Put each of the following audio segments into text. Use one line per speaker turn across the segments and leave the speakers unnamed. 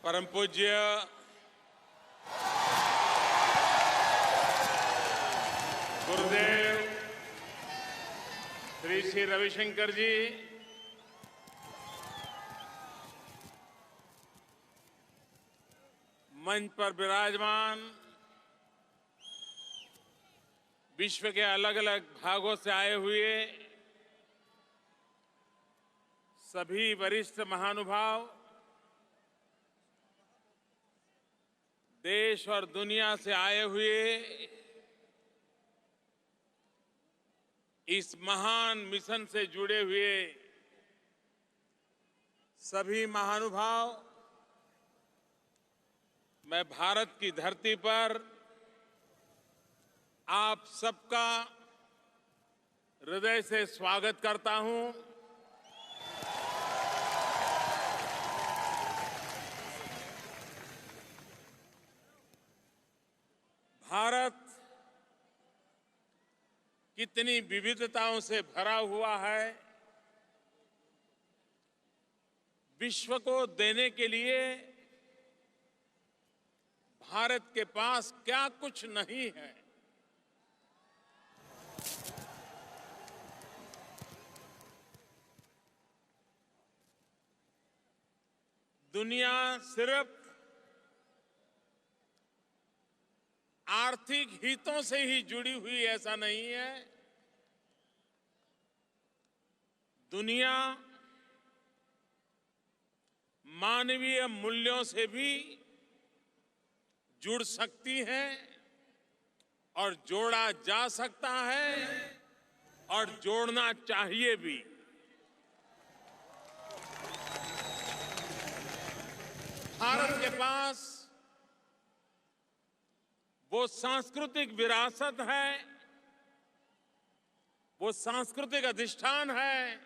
परम पूज्य गुरुदेव श्री श्री रविशंकर जी, मंच पर विराजमान विश्व के अलग अलग भागों से आए हुए सभी वरिष्ठ महानुभाव, देश और दुनिया से आए हुए इस महान मिशन से जुड़े हुए सभी महानुभाव, मैं भारत की धरती पर आप सबका हृदय से स्वागत करता हूं। भारत कितनी विविधताओं से भरा हुआ है, विश्व को देने के लिए भारत के पास क्या कुछ नहीं है। दुनिया सिर्फ आर्थिक हितों से ही जुड़ी हुई ऐसा नहीं है। दुनिया मानवीय मूल्यों से भी जुड़ सकती है और जोड़ा जा सकता है और जोड़ना चाहिए भी। भारत के पास वो सांस्कृतिक विरासत है, वो सांस्कृतिक अधिष्ठान है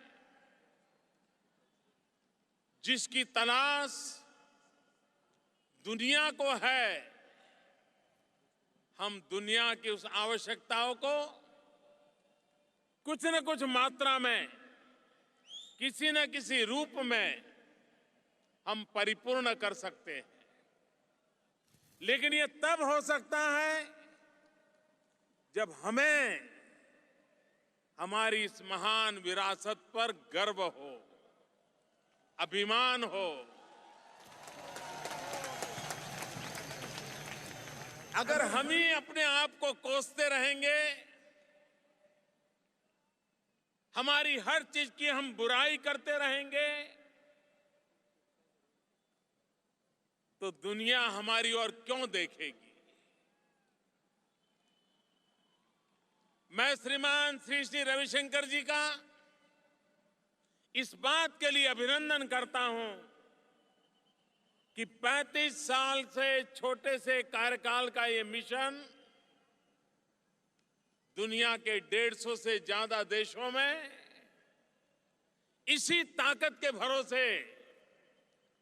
जिसकी तलाश दुनिया को है। हम दुनिया की उस आवश्यकताओं को कुछ न कुछ मात्रा में, किसी न किसी रूप में हम परिपूर्ण कर सकते हैं, लेकिन ये तब हो सकता है जब हमें हमारी इस महान विरासत पर गर्व हो, अभिमान हो। अगर हम ही अपने आप को कोसते रहेंगे, हमारी हर चीज की हम बुराई करते रहेंगे, तो दुनिया हमारी ओर क्यों देखेगी। मैं श्रीमान श्री श्री रविशंकर जी का इस बात के लिए अभिनंदन करता हूं कि 35 साल से छोटे से कार्यकाल का ये मिशन दुनिया के 150 से ज्यादा देशों में इसी ताकत के भरोसे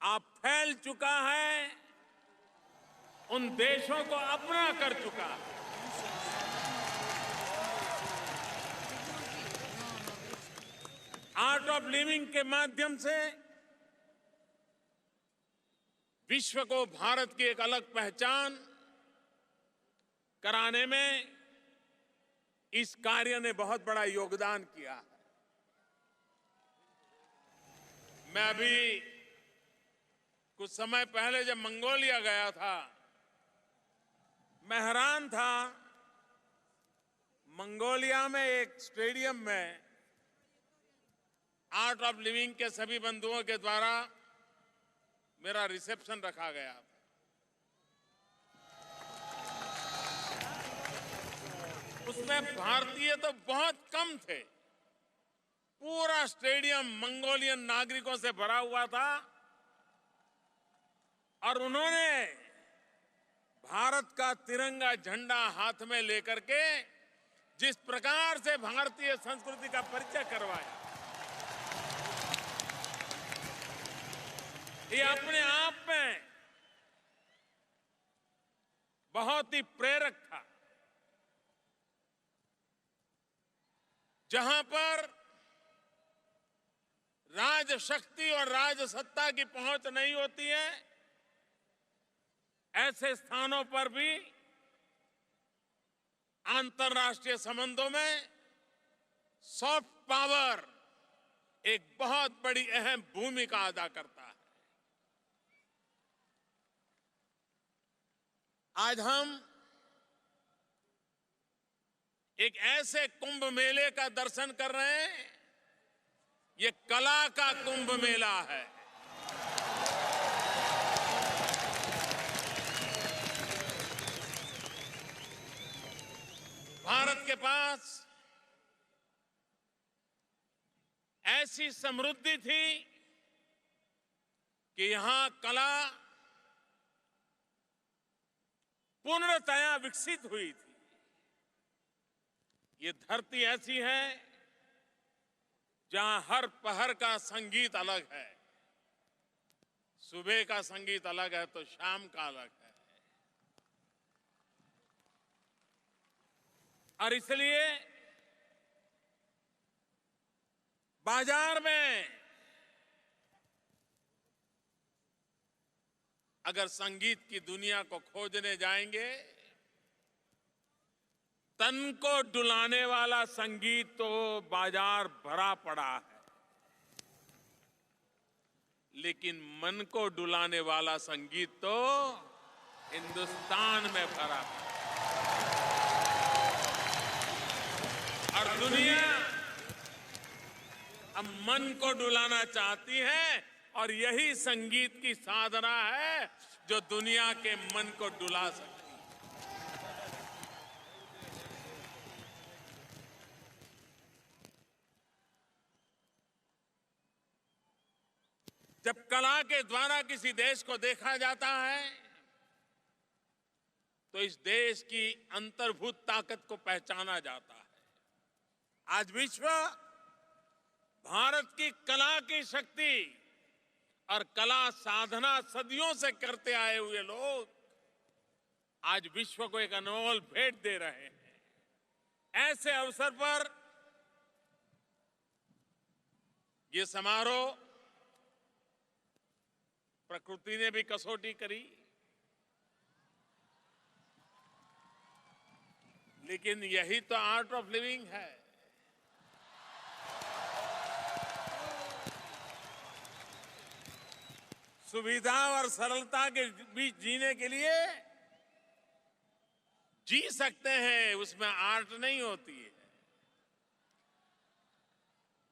आप फैल चुका है, उन देशों को अपना कर चुका है। आर्ट ऑफ लिविंग के माध्यम से विश्व को भारत की एक अलग पहचान कराने में इस कार्य ने बहुत बड़ा योगदान किया है। मैं अभी कुछ समय पहले जब मंगोलिया गया था, मैं हैरान था। मंगोलिया में एक स्टेडियम में आर्ट ऑफ लिविंग के सभी बंधुओं के द्वारा मेरा रिसेप्शन रखा गया था। उसमें भारतीय तो बहुत कम थे, पूरा स्टेडियम मंगोलियन नागरिकों से भरा हुआ था और उन्होंने भारत का तिरंगा झंडा हाथ में लेकर के जिस प्रकार से भारतीय संस्कृति का परिचय करवाया, ये अपने आप में बहुत ही प्रेरक था। जहां पर राजशक्ति और राजसत्ता की पहुंच नहीं होती है, ऐसे स्थानों पर भी अंतर्राष्ट्रीय संबंधों में सॉफ्ट पावर एक बहुत बड़ी अहम भूमिका अदा करता है। आज हम एक ऐसे कुंभ मेले का दर्शन कर रहे हैं, ये कला का कुंभ मेला है। भारत के पास ऐसी समृद्धि थी कि यहां कला पूर्णतया विकसित हुई थी। ये धरती ऐसी है जहां हर पहर का संगीत अलग है। सुबह का संगीत अलग है तो शाम का अलग है। और इसलिए बाजार में अगर संगीत की दुनिया को खोजने जाएंगे, तन को डुलाने वाला संगीत तो बाजार भरा पड़ा है, लेकिन मन को डुलाने वाला संगीत तो हिंदुस्तान में भरा है। और दुनिया अब मन को डुलाना चाहती है, और यही संगीत की साधना है जो दुनिया के मन को डुला सकती है। जब कला के द्वारा किसी देश को देखा जाता है तो इस देश की अंतर्भूत ताकत को पहचाना जाता है। आज विश्व भारत की कला की शक्ति और कला साधना सदियों से करते आए हुए लोग आज विश्व को एक अनमोल भेंट दे रहे हैं। ऐसे अवसर पर ये समारोह प्रकृति ने भी कसौटी करी, लेकिन यही तो आर्ट ऑफ लिविंग है। सुविधा और सरलता के बीच जीने के लिए जी सकते हैं, उसमें आर्ट नहीं होती है।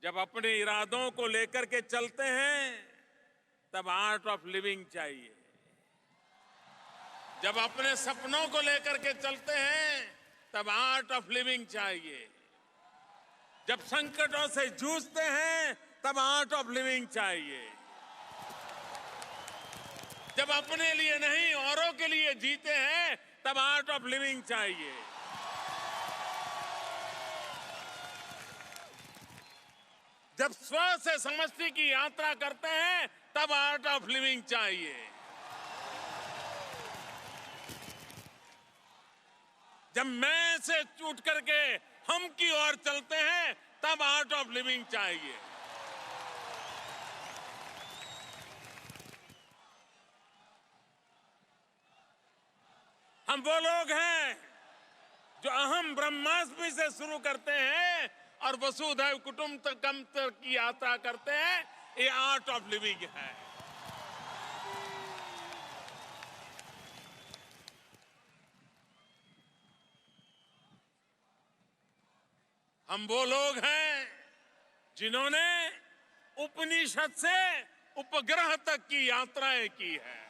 जब अपने इरादों को लेकर के चलते हैं तब आर्ट ऑफ लिविंग चाहिए। जब अपने सपनों को लेकर के चलते हैं तब आर्ट ऑफ लिविंग चाहिए। जब संकटों से जूझते हैं तब आर्ट ऑफ लिविंग चाहिए। जब अपने लिए नहीं औरों के लिए जीते हैं तब आर्ट ऑफ लिविंग चाहिए। जब स्व से समष्टि की यात्रा करते हैं तब आर्ट ऑफ लिविंग चाहिए। जब मैं से छूट करके हम की ओर चलते हैं तब आर्ट ऑफ लिविंग चाहिए। हम वो लोग हैं जो अहम ब्रह्मास्मि से शुरू करते हैं और वसुधैव कुटुंबकम की यात्रा करते हैं। ये आर्ट ऑफ लिविंग है। हम वो लोग हैं जिन्होंने उपनिषद से उपग्रह तक की यात्राएं की है,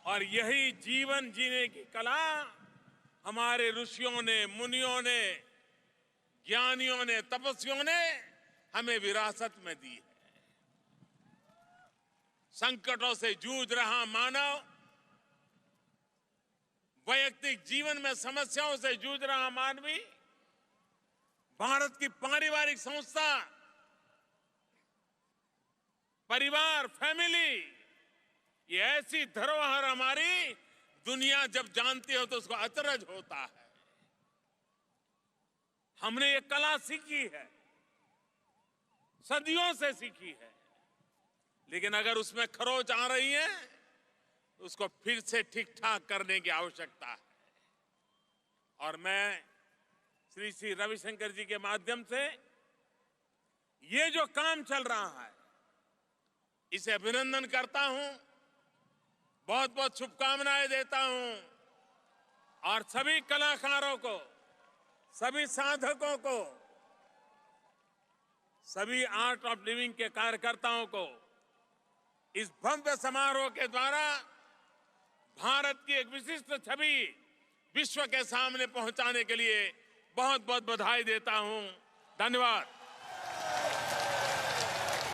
और यही जीवन जीने की कला हमारे ऋषियों ने, मुनियों ने, ज्ञानियों ने, तपस्वियों ने हमें विरासत में दी है। संकटों से जूझ रहा मानव, वैयक्तिक जीवन में समस्याओं से जूझ रहा मानवी, भारत की पारिवारिक संस्था, परिवार, फैमिली, ये ऐसी धरोहर हमारी दुनिया जब जानती हो तो उसको अचरज होता है। हमने ये कला सीखी है, सदियों से सीखी है, लेकिन अगर उसमें खरोच आ रही है तो उसको फिर से ठीक ठाक करने की आवश्यकता है। और मैं श्री रविशंकर जी के माध्यम से ये जो काम चल रहा है इसे अभिनंदन करता हूं, बहुत बहुत शुभकामनाएं देता हूं और सभी कलाकारों को, सभी साधकों को, सभी आर्ट ऑफ लिविंग के कार्यकर्ताओं को इस भव्य समारोह के द्वारा भारत की एक विशिष्ट छवि विश्व के सामने पहुंचाने के लिए बहुत बहुत बधाई देता हूं। धन्यवाद।